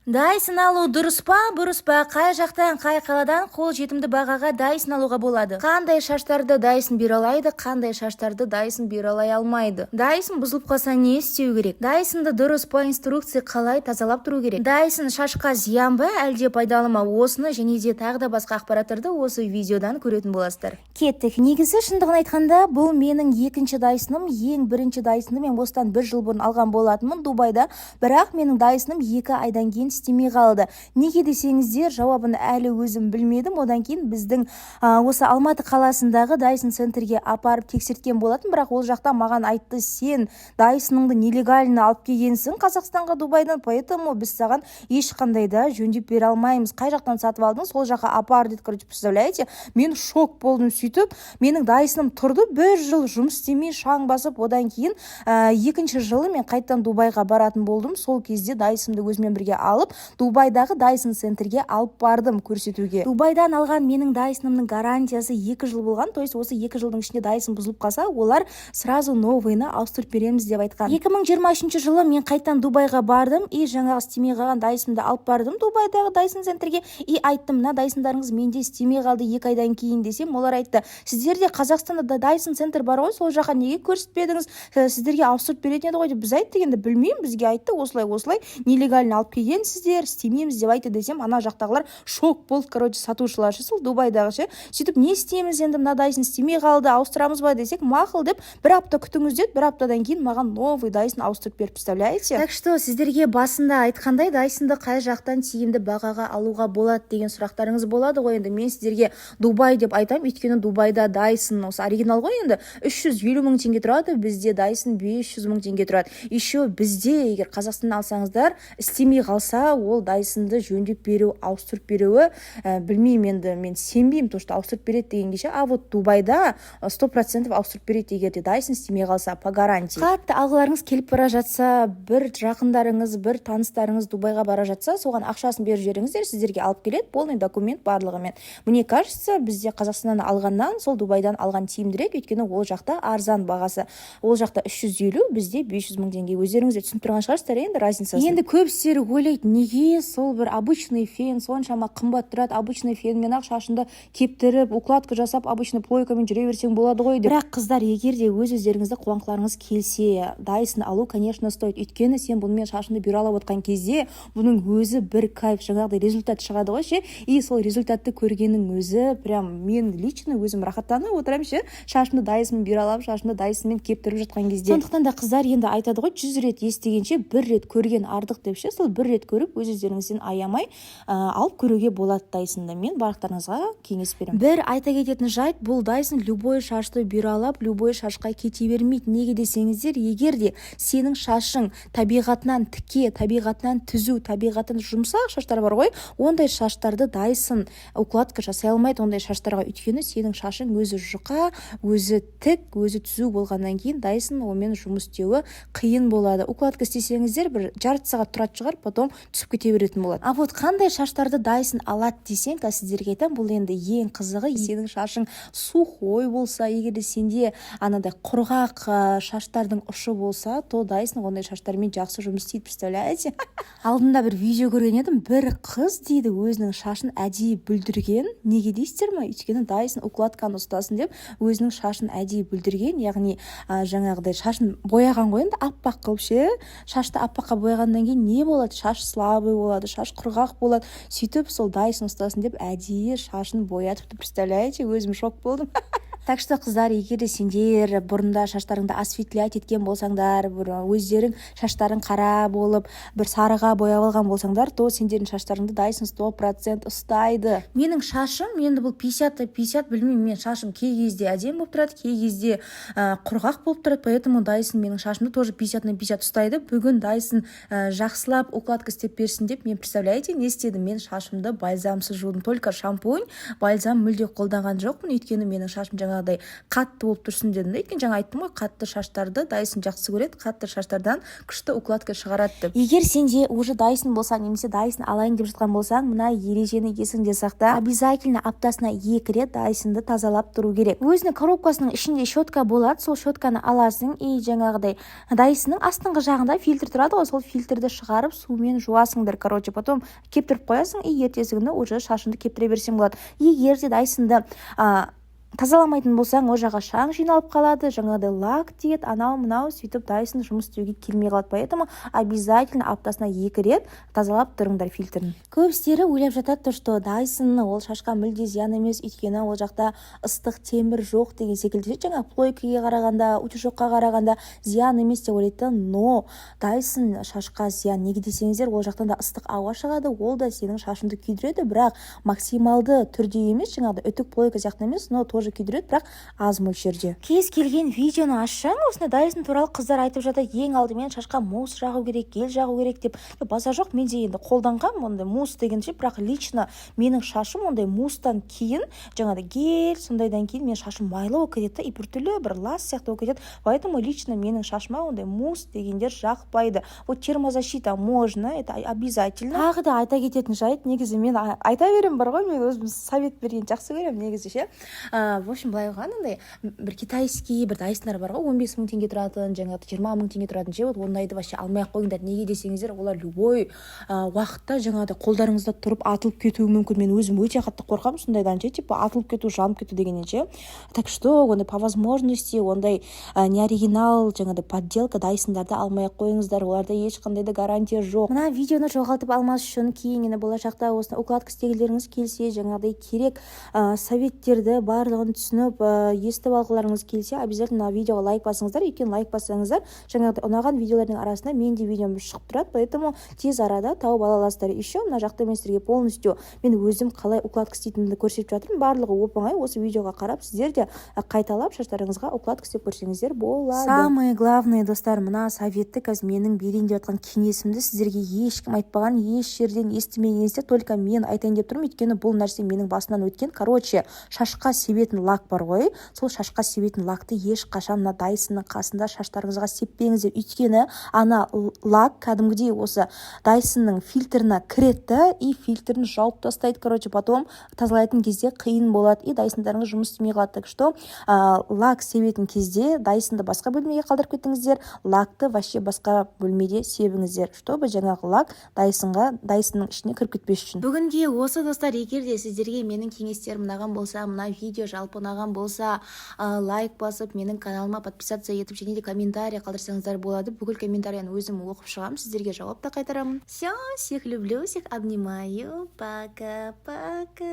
Дайсон алу дұрыс па, бұрыс па, қай жақтан, қай қаладан қол жетімді бағаға Дайсон алуға болады? Қандай шаштарды Дайсон бере алайды, қандай шаштарды Дайсон бере алай алмайды? Дайсон бұзылып қалса не істеу керек? Дайсонды дұрыс по инструкция қалай тазалап тұру керек? Дайсон шашқа зиян ба, әлде пайдалы ма? Осыны және де тағы да басқа ақпараттарды осы видеодан көретін боласыздар. Кеттік. Негізі шындығын айтқанда, бұл менің екінші Дайсоным, ең бірінші Дайсонды мен осыдан 1 жыл бұрын алған болатынмын Дубайда, бірақ менің Дайсоным 2 айдан кейін істемей қалды. Неге десеңіздер, жауабын әлі өзім білмедім. Одан кейін біздің осы Алматы қаласындағы Дайсон центрге апарып тексерткен болатын, бірақ ол жақта маған айтты, сен Дайсоныңды нелегально алып келгенсің Қазақстанға Дубайдан, поэтому біз саған ешқандай да жөндеп бере алмаймыз. Қай жақтан сатып алдың, сол жаққа апар деді. Короче, представляете, мен шок болдым. Сөйтіп менің Дайсоным тұрды, 1 жыл жұмыс істемей шаң басып, одан кейін екінші жылы мен қайттан Дубайға баратын болдым. Сол кезде Дайсонымды өзімен бірге алып Дубайдағы Дайсон центрге алып бардым көрсетуге. Дубайдан алған менің Дайсонымның гарантиясы 2 жыл болған. То есть осы 2 жылдың ішінде Дайсон бұзылып қалса, олар сразу новыйны ауыстырып береміз деп айтқан. 2023 жылы мен қайттан Дубайға бардым и жаңағы істемей қалған Дайсонымды алып бардым Дубайдағы Дайсон центрге и айттым, мына Дайсондарыңыз менде істемей қалды 2 айдан кейін десем, олар айтты, сіздерде Қазақстанда Дайсон центр бар ғой, сол жаққа неге көрсетпедіңіз? Сіздерге ауыстырып беретін еді ғой деп. Біз айтты, енді білмеймін, бізге айтты, осылай нелегально алып келген сіздер, істемейміз деп айтты десем, ана жақтағылар шок болды. Короче, сатушылар сол Дубайдағы ше. Сөйтіп, не істейміз енді, мына Дайсон істемей қалды, ауыстырамыз ба десек, мақұл деп 1 апта күтіңіз деді. 1 аптадан кейін маған новый Дайсон ауыстырып беріп, представляете? Так что сіздерге басында айтқандай Дайсонды қай жақтан тиімді бағаға алуға болады деген сұрақтарыңыз болады ғой. Енді мен сіздерге Дубай деп айтам, өйткені Дубайда Дайсон осы оригинал ғой, енді 350 мың теңге тұрады, бізде Дайсон 500 мың теңге тұрады. Еще бізде егер Қазақстаннан алсаңыздар, істемей қалса, ол Дайсонды жөндеп беру, ауыстырып беруі, білмеймін, енді мен сенбеймін, то что ауыстырып береді дегенге ше. А вот Дубайда 100% ауыстырып береді егер де Дайсон істемей қалса, по гарантии. Қатты алғыларыңыз келіп бара жатса, бір жақындарыңыз, бір таныстарыңыз Дубайға бара жатса, соған ақшасын беріп жіберіңіздер, сіздерге алып келеді, полный документ барлығымен. Мне кажется, бізде Қазақстаннан алғаннан сол Дубайдан алған тиімдірек, өйткені ол жақта арзан бағасы. Ол жақта 350, бізде 500 мың теңге. Өздеріңіз де түсініп тұрған шығарсыздар енді разницасын. Енді көбісі ойлайды, неге сол бір обычный фен соншама қымбат тұрады, обычный фенмен ақ шашынды кептіріп, укладка жасап, обычный плойкамен жүре берсең болады ғой деп. Бірақ қыздар, егер де өздеріңізді қуанқыларыңыз келсе, Дайсон алу, конечно, стоит. Өйткені сен бұнымен шашынды бұйра алып отқан кезде, бұның өзі бір кайф, жаңағыдай результат шығады ғой ше. И сол результатты көргеннің өзі, прям мен лично өзім рахаттанып отырамын ше. Шашымды Дайсонмен бұйра алып, шашымды Дайсонмен кептіріп жатқан кезде. Сондықтан да қыздар енді айтады ғой, 100 рет естігенше 1 рет көрген артық деп ше. Сол 1 рет көріп, өздеріңізден аямай алып көруге болады Дайсонды. Мен барлықтарыңызға кеңес беремін. Бір айта кететін жайт, бұл Дайсон любой шашты бұйра алып, любой шашқа кете бермейді. Неге десеңіздер, егер де сенің шашың табиғатынан тіке, табиғатынан түзу, табиғатынан жұмсақ шаштар бар ғой, ондай шаштарды Дайсон укладка жасай алмайды ондай шаштарға. Өйткені сенің шашың өзі жұқа, өзі тік, өзі түзу болғаннан кейін Дайсон онымен жұмыс істеуі қиын болады. Укладка істесеңіздер, бір жарты сағат тұрады шығар, потом түсіп кете беретін болады. А вот қандай шаштарды Дайсон алады десең, сіздерге айтам, бұл енді ең қызығы, сенің шашың сухой болса, егер де сенде анадай құрғақ шаштардың ұшы болса, то Дайсон ондай шаштармен жақсы жұмыс істейді, представляете? Алдында бір видео көрген едім, бір қыз дейді өзінің шашын әдейі бүлдірген. Неге дейсіздер ме? Өйткені Дайсон укладканы ұстасын деп өзінің шашын әдейі бүлдірген, яғни жаңағыдай шашын бояған ғой, енді аппақ қылып ше. Шашты аппаққа бояғаннан кейін не болады? Шаш слабый болады, шаш құрғақ болады. Сөйтіп сол Дайсон ұстасын деп әдейі шашын боятыпты, представляете? Өзім шок болдым. Так что қыздар, егер де сендер бұрында шаштарыңды осветлять еткен болсаңдар, өздерің шаштарың қара болып, бір сарыға бояп алған болсаңдар, то сендердің шаштарыңды Дайсон 100% ұстайды. Менің шашым, енді бұл 50-50, білмеймін, мен шашым кей кезде әдем болып тұрады, кей кезде құрғақ болып тұрады, поэтому Дайсон менің шашымды тоже 50-50 ұстайды. Бүгін Дайсон жақсылап укладка істеп берсін деп, мен представляете, не істедім? Мен шашымды бальзамсыз жудым, только шампунь, бальзам мүлде қолданған жоқпын, өйткені менің шашым жаңа жаңағыдай қатты болып тұрсын дедім да, өйткені жаңа айттым ғой, қатты шаштарды Dyson жақсы көреді, қатты шаштардан күшті укладка шығарады деп. Егер сенде уже Dyson болсаң, немесе Dyson алайын деп жатқан болсаң, мына ережені есіңде сақта, обязательно аптасына 2 рет Dysonды тазалап тұру керек. Өзінің коробкасының ішінде щетка болады, сол щетканы аласың и жаңағыдай Dysonның астыңғы жағында фильтр тұрады ғой, сол фильтрді шығарып сумен жуасыңдар, потом кептіріп қоясың и ертесі күні уже шашыңды кептіре берсең болады. Егер де Dysonды тазаламайтын болсаң, о жаққа шаң жиналып қалады, жаңағыдай лак тиеді, анау мынау, сөйтіп Dyson жұмыс істеуге келмей қалады. Поэтому обязательно аптасына 2 рет тазалап тұрыңдар фильтрін. Көбістері ойлап жатады, что Dyson ол шашқа мүлде зиян емес, өйткені ол жақта ыстық темір жоқ деген секілді. Жаңа плойкаға қарағанда, утюжокқа қарағанда зиян емес деп ойлайды, но Dyson шашқа зиян. Неге десеңіздер, ол жақтан да ыстық ауа шығады, ол да сенің шашыңды күйдіреді, бірақ максималды түрде емес, жаңағыдай үтік плойка сияқты емес, но тоже күйдіреді, бірақ аз мөлшерде. Кез келген видеоны ашсаң, осында Dyson туралы қыздар айтып жатыр, ең алдымен шашқа мусс жағу керек, гель жағу керек деп. Баса жоқ, мен де енді қолданғам ондай мусс дегенше, бірақ лично менің шашым ондай мусстан кейін, жаңағыдай гель, сондайдан кейін мен шашым майлы болып кетеді и біртүрлі бір лас сияқты болып кетеді. Поэтому лично менің шашыма ондай мусс дегендер жақпайды. Вот термозащита можно, это обязательно. Тағы да айта кететін жайт, негізі мен айта берем бар ғой, мен өзім совет берген жақсы көрем негізі ше. В общем, былай қойғанда, бір китайский бір Дайсондар бар ғой, 15 мың теңге тұратын, жаңағы 20 мың теңге тұратын ше, вот ондайды вообще алмай-ақ қойыңдар. Неге десеңіздер, олар любой уақытта жаңағыдай қолдарыңызда тұрып атылып кетуі мүмкін. Мен өзім өте қатты қорқамын сондайдан ше, типа атылып кету, жанып кету дегеннен ше. Так что, ондай по возможности, ондай не оригинал, жаңағыдай подделка Дайсондарды алмай-ақ қойыңыздар. Оларда ешқандай да гарантия жоқ. Мына видеоны жоғалтып алмас үшін кейін болашақта осыны укладка істегілеріңіз келсе, жаңағыдай керек советтерді барлығын түсініп естіп алғыларыңыз келсе, обязательно видеоға лайк басыңыздар. Өйткені лайк бассаңыздар, жаңағыдай ұнаған видеолардың арасында мен де видеом шығып тұрады, поэтому тез арада тауып ала аласыздар. Еще мына жақта мен сіздерге полностью мен өзім қалай укладка істейтінімді көрсетіп жатырмын. Барлығы оп-оңай, осы видеоға қарап сіздер де қайталап шаштарыңызға укладка істеп көрсеңіздер болады. Самое главное, достар, мына советті қазір менің берейін деп жатқан кеңесімді сіздерге ешкім айтпаған, еш жерден естімегенсіздер, только мен айтайын деп тұрмын. Өйткені бұл нәрсе менің басымнан өткен. Шашқа себетін лак бар ғой, сол шашқа себетін лакты ешқашан мына Дайсонның қасында шаштарыңызға сеппеңіздер. Өйткені ана лак кәдімгідей осы Дайсонның фильтрына кіреді и фильтрін жауып тастайды. Потом тазалайтын кезде қиын болады и Дайсондарыңыз жұмыс істемей қалады. Так что лак себетін кезде Дайсонды басқа бөлмеге қалдырып кетіңіздер, лакты вообще басқа бөлмеде себіңіздер, чтобы жаңағы лак Дайсонның ішіне кіріп кетпес үшін. Бүгінге осы, достар. Егер де сіздерге менің кеңестерім ұнаған болса, мына видео жалпы ұнаған болса, лайк басып, менің каналыма подписаться етіп, және де комментарий қалдырсаңыздар болады. Бүкіл комментарияны өзім оқып шығамын, сіздерге жауап та қайтарамын. Все, всех люблю, всех обнимаю. Пока-пока.